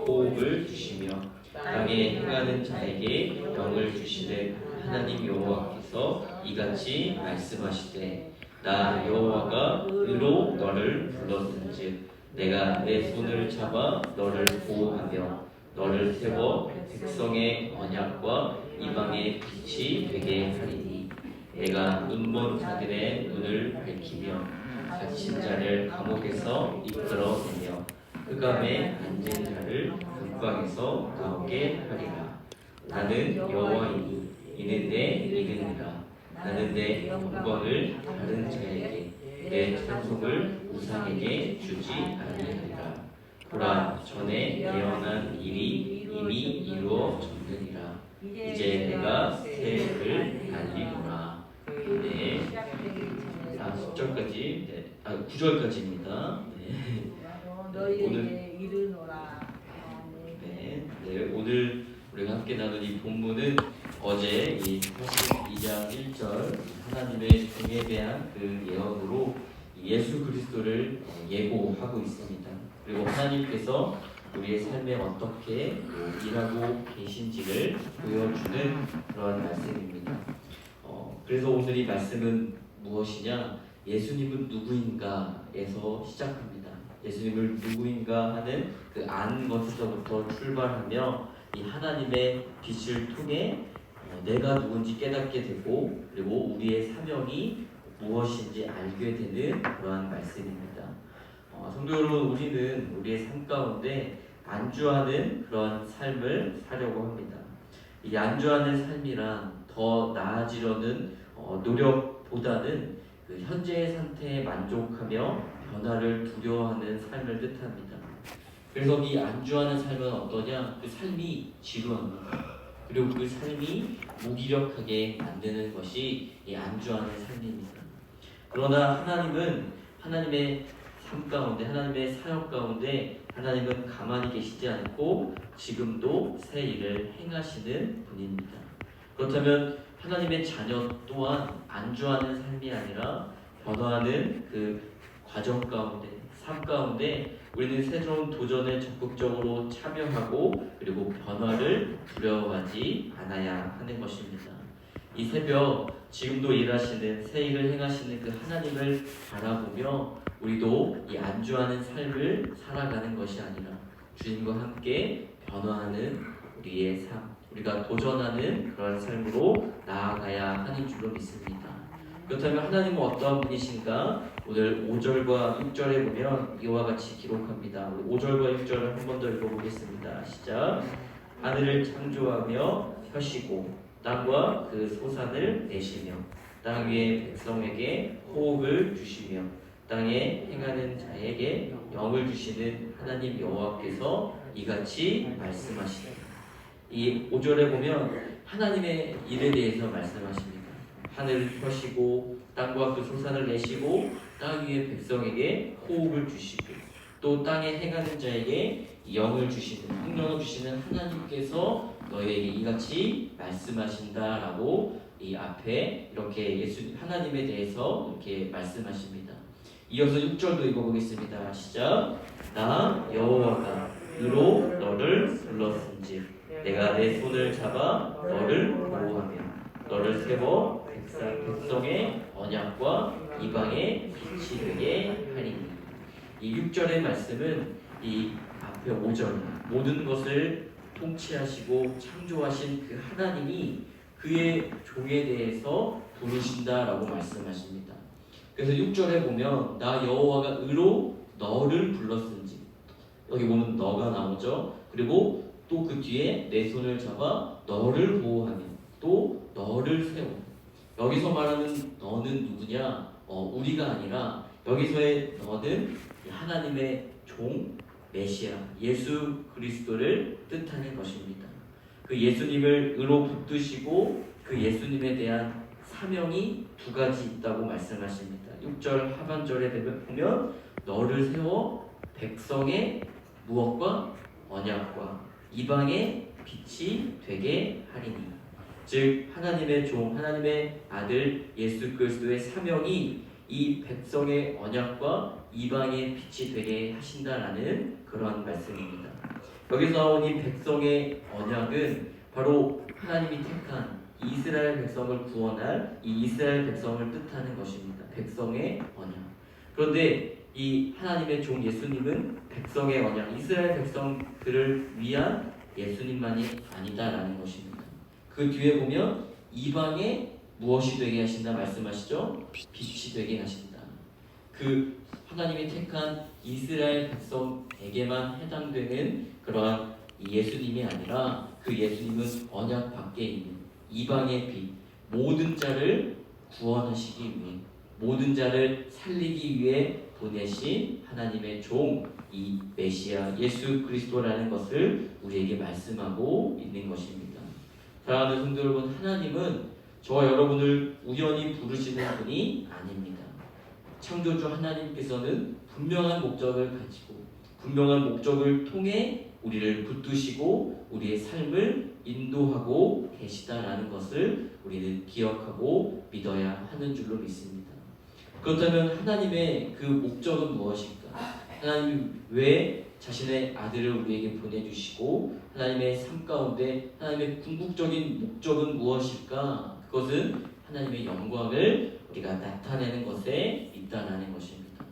호흡을 주시며 땅에 행하는 자에게 영을 주시되 하나님 여호와께서 이같이 말씀하시되 나 여호와가 의로 너를 불렀은즉 내가 내 손을 잡아 너를 보호하며 너를 세워 백성의 언약과 이방의 빛이 되게 하리니 내가 눈먼 자들의 눈을 밝히며 갇힌 자를 감옥에서 이끌어내며 흑암에 앉은 자를 극방에서 나오게 하리라. 나는 여호와이니 이는 내 이름이라. 나는 내 영광을 다른 자에게 내 찬송을 우상에게 주지 아니하리라. 보라, 전에 예언한 일이 이미 이루어졌느니라. 이제 내가 새 일을 알리노라. 네. 10절까지, 9절까지입니다. 네. 너희에게 이르노라. 오늘 우리가 함께 나눈 이 본문은 어제 이 42장 1절 하나님의 종에 대한 그 예언으로 예수 그리스도를 예고하고 있습니다. 그리고 하나님께서 우리의 삶에 어떻게 일하고 계신지를 보여주는 그런 말씀입니다. 그래서 오늘 이 말씀은 무엇이냐? 예수님은 누구인가에서 시작합니다. 예수님을 누구인가 하는 그 아는 것에서부터 출발하며 이 하나님의 빛을 통해 내가 누군지 깨닫게 되고 그리고 우리의 사명이 무엇인지 알게 되는 그러한 말씀입니다. 성도 여러분, 우리는 우리의 삶 가운데 안주하는 그런 삶을 사려고 합니다. 이 안주하는 삶이란 더 나아지려는 노력보다는 그 현재의 상태에 만족하며 변화를 두려워하는 삶을 뜻합니다. 그래서 이 안주하는 삶은 어떠냐? 그 삶이 지루합니다. 그리고 그 삶이 무기력하게 만드는 것이 이 안주하는 삶입니다. 그러나 하나님은 하나님의 삶 가운데, 하나님의 사역 가운데 하나님은 가만히 계시지 않고 지금도 새 일을 행하시는 분입니다. 그렇다면 하나님의 자녀 또한 안주하는 삶이 아니라 변화하는 그 과정 가운데, 삶 가운데 우리는 새로운 도전에 적극적으로 참여하고 그리고 변화를 두려워하지 않아야 하는 것입니다. 이 새벽 지금도 일하시는 새 일을 행하시는 그 하나님을 바라보며 우리도 이 안주하는 삶을 살아가는 것이 아니라 주님과 함께 변화하는 우리의 삶, 우리가 도전하는 그런 삶으로 나아가야 하는 줄로 믿습니다. 그렇다면 하나님은 어떠한 분이신가? 오늘 5절과 6절에 보면 이와 같이 기록합니다. 5절과 6절을 한 번 더 읽어보겠습니다. 시작. 하늘을 창조하며 펴시고 땅과 그 소산을 내시며 땅 위의 백성에게 호흡을 주시며 땅에 행하는 자에게 영을 주시는 하나님 여호와께서 이같이 말씀하시니. 이 5절에 보면 하나님의 일에 대해서 말씀하십니다. 하늘을 펴시고 땅과 그 소산을 내시고 땅 위의 백성에게 호흡을 주시고 또 땅에 행하는 자에게 영을 주시는, 생명을 주시는 하나님께서 너희에게 이같이 말씀하신다라고 이 앞에 이렇게 하나님에 대해서 이렇게 말씀하십니다. 이어서 6절도 읽어보겠습니다. 시작. 나 여호와가 의로 너를 불렀은즉 내가 내 손을 잡아 너를 보호하며 너를 세워 백성의 언약과 이방의 빛이 되게 하리니. 이 6절의 말씀은 이 앞에 5절 모든 것을 통치하시고 창조하신 그 하나님이 그의 종에 대해서 부르신다라고 말씀하십니다. 그래서 6절에 보면 나 여호와가 의로 너를 불렀은지, 여기 보면 너가 나오죠. 그리고 또 그 뒤에 내 손을 잡아 너를 보호하며 또 너를 세워. 여기서 말하는 너는 누구냐? 우리가 아니라 여기서의 너는 하나님의 종 메시아 예수 그리스도를 뜻하는 것입니다. 그 예수님을 의로 붙드시고 그 예수님에 대한 사명이 두 가지 있다고 말씀하십니다. 6절 하반절에 보면 너를 세워 백성의 무엇과 언약과 이방의 빛이 되게 하리니. 즉 하나님의 종, 하나님의 아들 예수 그리스도의 사명이 이 백성의 언약과 이방의 빛이 되게 하신다라는 그러한 말씀입니다. 여기서 나온 이 백성의 언약은 바로 하나님이 택한 이스라엘 백성을 구원할 이 이스라엘 백성을 뜻하는 것입니다. 백성의 언약. 그런데 이 하나님의 종 예수님은 백성의 언약, 이스라엘 백성들을 위한 예수님만이 아니다라는 것입니다. 그 뒤에 보면 이방에 무엇이 되게 하신다 말씀하시죠? 빛이 되게 하신다. 그 하나님이 택한 이스라엘 백성에게만 해당되는 그러한 예수님이 아니라 그 예수님은 언약 밖에 있는 이방의 빛, 모든 자를 구원하시기 위해, 모든 자를 살리기 위해 보내신 하나님의 종, 이 메시아 예수 그리스도라는 것을 우리에게 말씀하고 있는 것입니다. 사랑하는 성도 여러분, 하나님은 저와 여러분을 우연히 부르시는 분이 아닙니다. 창조주 하나님께서는 분명한 목적을 가지고 분명한 목적을 통해 우리를 붙드시고 우리의 삶을 인도하고 계시다라는 것을 우리는 기억하고 믿어야 하는 줄로 믿습니다. 그렇다면 하나님의 그 목적은 무엇일까? 하나님이 왜 자신의 아들을 우리에게 보내주시고 하나님의 삶 가운데 하나님의 궁극적인 목적은 무엇일까? 그것은 하나님의 영광을 우리가 나타내는 것에 있다라는 것입니다.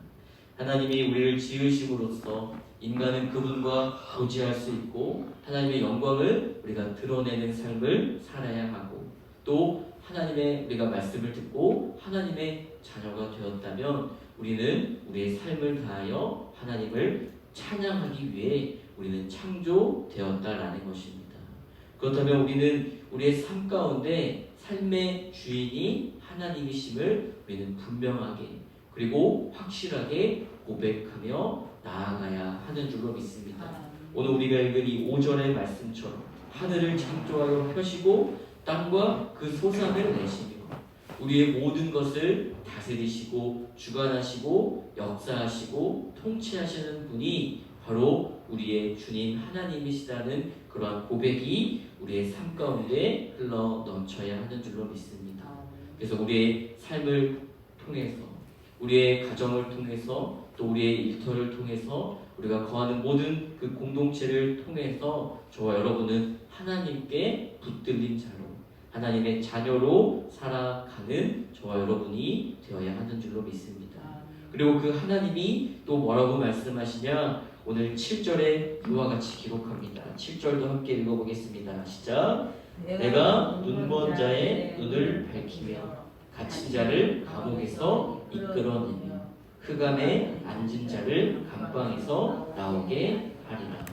하나님이 우리를 지으심으로써 인간은 그분과 교제할 수 있고 하나님의 영광을 우리가 드러내는 삶을 살아야 하고 또 하나님의 우리가 말씀을 듣고 하나님의 자녀가 되었다면 우리는 우리의 삶을 다하여 하나님을 찬양하기 위해 우리는 창조되었다라는 것입니다. 그렇다면 우리는 우리의 삶 가운데 삶의 주인이 하나님이심을 우리는 분명하게 그리고 확실하게 고백하며 나아가야 하는 줄로 믿습니다. 오늘 우리가 읽은 이 5절의 말씀처럼 하늘을 창조하여 펴시고 땅과 그 소산을 내시며 우리의 모든 것을 다스리시고 주관하시고 역사하시고 통치하시는 분이 바로 우리의 주님 하나님이시라는 그러한 고백이 우리의 삶 가운데 흘러 넘쳐야 하는 줄로 믿습니다. 그래서 우리의 삶을 통해서 우리의 가정을 통해서 또 우리의 일터를 통해서 우리가 거하는 모든 그 공동체를 통해서 저와 여러분은 하나님께 붙들린 자로 하나님의 자녀로 살아가는 저와 여러분이 되어야 하는 줄로 믿습니다. 그리고 그 하나님이 또 뭐라고 말씀하시냐? 오늘 7절에 이와 같이 기록합니다. 7절도 함께 읽어보겠습니다. 시작. 내가 눈먼 자의 눈을 밝히며 갇힌 자를 감옥에서 이끌어내며 흑암에 앉은 자를 감방에서 나오게 하리라.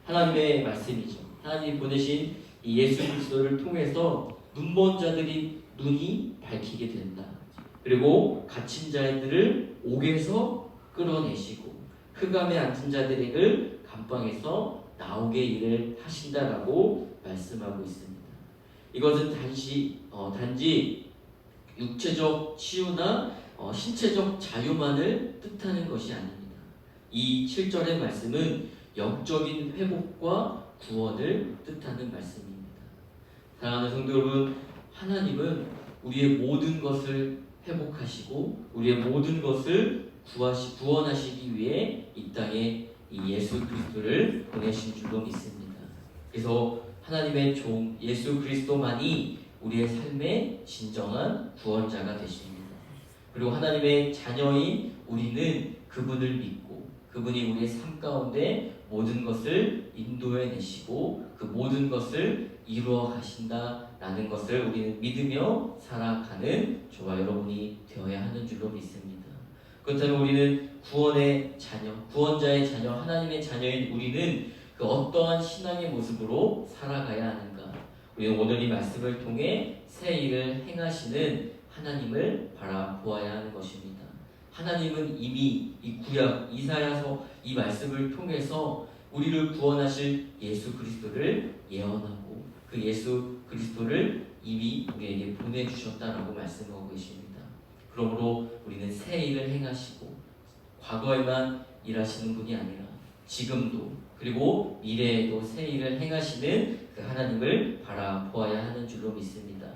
하나님의 말씀이죠. 하나님이 보내신 이 예수 그리스도를 통해서 눈먼 자들이 눈이 밝히게 된다. 그리고 갇힌 자들을 옥에서 끌어내시고 흑암에 앉은 자들을 감방에서 나오게 일을 하신다라고 말씀하고 있습니다. 이것은 단지 육체적 치유나 신체적 자유만을 뜻하는 것이 아닙니다. 이 7절의 말씀은 영적인 회복과 구원을 뜻하는 말씀입니다. 사랑하는 성도 여러분, 하나님은 우리의 모든 것을 회복하시고 우리의 모든 것을 구원하시기 위해 이 땅에 이 예수 그리스도를 보내신 줄로 믿습니다. 그래서 하나님의 종 예수 그리스도만이 우리의 삶의 진정한 구원자가 되십니다. 그리고 하나님의 자녀인 우리는 그분을 믿고 그분이 우리의 삶 가운데 모든 것을 인도해 내시고 그 모든 것을 이루어 가신다라는 것을 우리는 믿으며 살아가는 저와 여러분이 되어야 하는 줄로 믿습니다. 그렇다면 우리는 구원의 자녀, 구원자의 자녀, 하나님의 자녀인 우리는 그 어떠한 신앙의 모습으로 살아가야 하는가? 우리는 오늘 이 말씀을 통해 새 일을 행하시는 하나님을 바라보아야 하는 것입니다. 하나님은 이미 이 구약 이사야서 이 말씀을 통해서 우리를 구원하실 예수 그리스도를 예언하고 그 예수 그리스도를 이미 우리에게 보내주셨다라고 말씀하고 계십니다. 그러므로 우리는 새 일을 행하시고 과거에만 일하시는 분이 아니라 지금도 그리고 미래에도 새 일을 행하시는 그 하나님을 바라보아야 하는 줄로 믿습니다.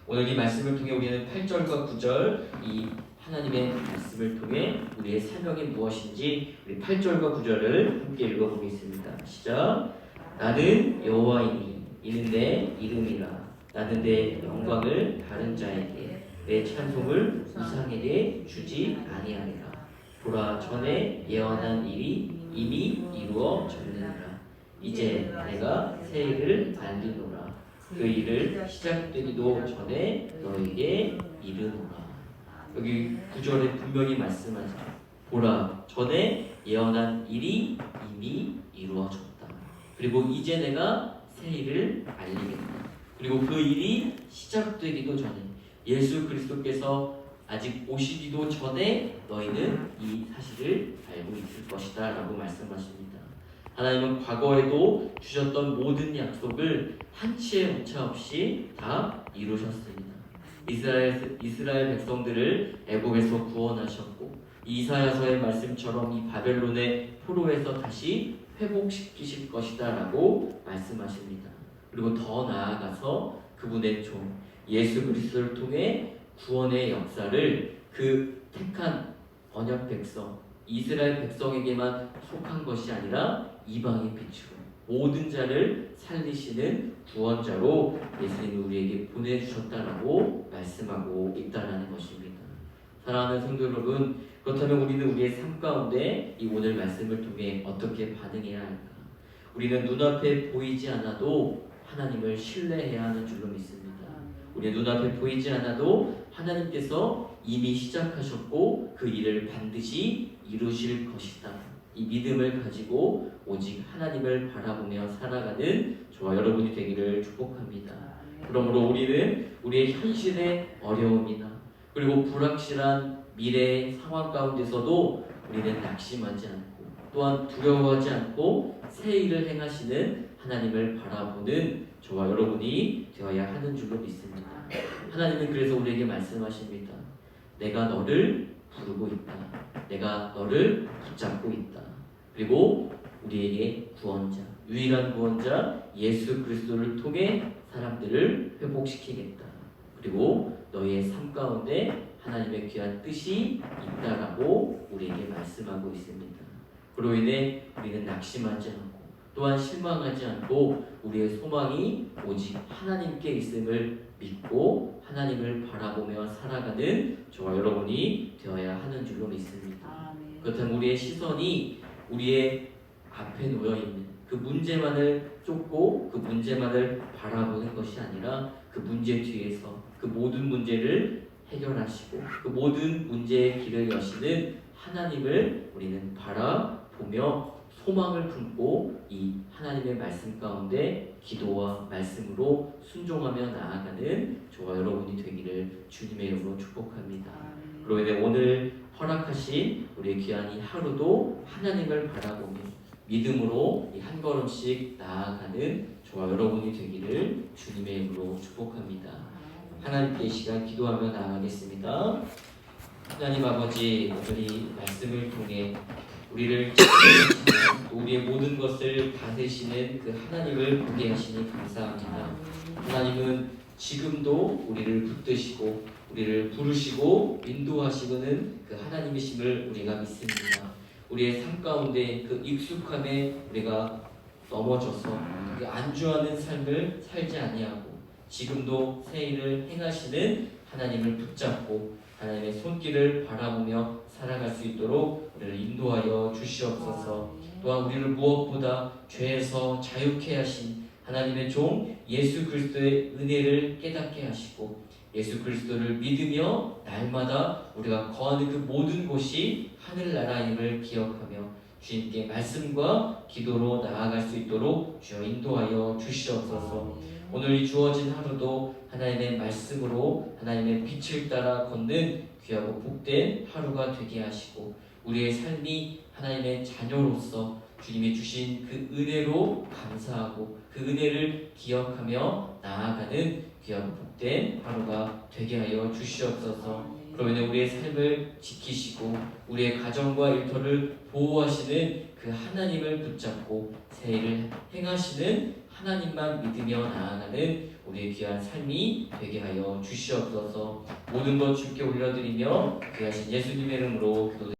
오늘 이 말씀을 통해 우리는 8절과 9절 이 하나님의 말씀을 통해 우리의 사명이 무엇인지 우리 8절과 9절을 함께 읽어보겠습니다. 시작. 나는 여호와이니 이는 내 이름이라. 나는 내 영광을 다른 자에게 내 찬송을 우상에게 주지 아니하리라. 보라, 전에 예언한 일이 이미 이루어졌느니라. 이제 내가 새 일을 알리노라. 그 일을 시작되기도 전에 너에게 이르노라. 여기 9절에 분명히 말씀하죠. 보라, 전에 예언한 일이 이미 이루어졌다. 그리고 이제 내가 새 일을 알리겠다. 그리고 그 일이 시작되기도 전에, 예수 그리스도께서 아직 오시기도 전에 너희는 이 사실을 알고 있을 것이다 라고 말씀하십니다. 하나님은 과거에도 주셨던 모든 약속을 한치의 오차 없이 다 이루셨습니다. 이스라엘 백성들을 애굽에서 구원하셨고, 이사야서의 말씀처럼 이 바벨론의 포로에서 다시 회복시키실 것이다 라고 말씀하십니다. 그리고 더 나아가서 그분의 종 예수 그리스도를 통해 구원의 역사를 그 택한 언약 백성 이스라엘 백성에게만 속한 것이 아니라 이방의 빛으로 모든 자를 살리시는 구원자로 예수님이 우리에게 보내주셨다라고 말씀하고 있다라는 것입니다. 사랑하는 성도 여러분, 그렇다면 우리는 우리의 삶 가운데 이 오늘 말씀을 통해 어떻게 반응해야 할까? 우리는 눈앞에 보이지 않아도 하나님을 신뢰해야 하는 줄로 믿습니다. 우리의 눈앞에 보이지 않아도 하나님께서 이미 시작하셨고 그 일을 반드시 이루실 것이다. 이 믿음을 가지고 오직 하나님을 바라보며 살아가는 저와 여러분이 되기를 축복합니다. 그러므로 우리는 우리의 현실의 어려움이나 그리고 불확실한 미래의 상황 가운데서도 우리는 낙심하지 않고 또한 두려워하지 않고 새 일을 행하시는 하나님을 바라보는 저와 여러분이 되어야 하는 줄로 믿습니다. 하나님은 그래서 우리에게 말씀하십니다. 내가 너를 부르고 있다. 내가 너를 붙잡고 있다. 그리고 우리에게 구원자, 유일한 구원자 예수 그리스도를 통해 사람들을 회복시키겠다. 그리고 너희의 삶 가운데 하나님의 귀한 뜻이 있다라고 우리에게 말씀하고 있습니다. 그로 인해 우리는 낙심하지 않고 또한 실망하지 않고 우리의 소망이 오직 하나님께 있음을 믿고 하나님을 바라보며 살아가는 저와 여러분이 되어야 하는 줄로 믿습니다. 그렇다면 우리의 시선이 우리의 앞에 놓여있는 그 문제만을 쫓고 그 문제만을 바라보는 것이 아니라 그 문제 뒤에서 그 모든 문제를 해결하시고 그 모든 문제의 길을 여시는 하나님을 우리는 바라보며 소망을 품고 이 하나님의 말씀 가운데 기도와 말씀으로 순종하며 나아가는 저와 여러분이 되기를 주님의 이름으로 축복합니다. 그로 인해 오늘 허락하신 우리의 귀한 이 하루도 하나님을 바라보며 믿음으로 이 한 걸음씩 나아가는 저와 여러분이 되기를 주님의 이름으로 축복합니다. 하나님께 이 시간 기도하며 나아가겠습니다. 하나님 아버지, 오늘 말씀을 통해 우리를 지키시고 우리의 모든 것을 다스리시는 그 하나님을 보게 하시니 감사합니다. 하나님은 지금도 우리를 붙드시고 우리를 부르시고 인도하시는 그 하나님이심을 우리가 믿습니다. 우리의 삶 가운데 그 익숙함에 우리가 넘어져서 그 안주하는 삶을 살지 아니하고 지금도 새 일을 행하시는 하나님을 붙잡고 하나님의 손길을 바라보며 살아갈 수 있도록 우리를 인도하여 주시옵소서. 또한 우리를 무엇보다 죄에서 자유케 하신 하나님의 종 예수 그리스도의 은혜를 깨닫게 하시고 예수 그리스도를 믿으며 날마다 우리가 거하는 그 모든 곳이 하늘나라임을 기억하며 주님께 말씀과 기도로 나아갈 수 있도록 주여 인도하여 주시옵소서. 오늘 이 주어진 하루도 하나님의 말씀으로 하나님의 빛을 따라 걷는 귀하고 복된 하루가 되게 하시고 우리의 삶이 하나님의 자녀로서 주님이 주신 그 은혜로 감사하고 그 은혜를 기억하며 나아가는 귀하고 복된 하루가 되게 하여 주시옵소서. 그러면 우리의 삶을 지키시고 우리의 가정과 일터를 보호하시는 그 하나님을 붙잡고 새 일을 행하시는 하나님만 믿으며 나아가는 우리의 귀한 삶이 되게 하여 주시옵소서. 모든 것 주께 올려드리며 귀하신 예수님의 이름으로 기도드립니다.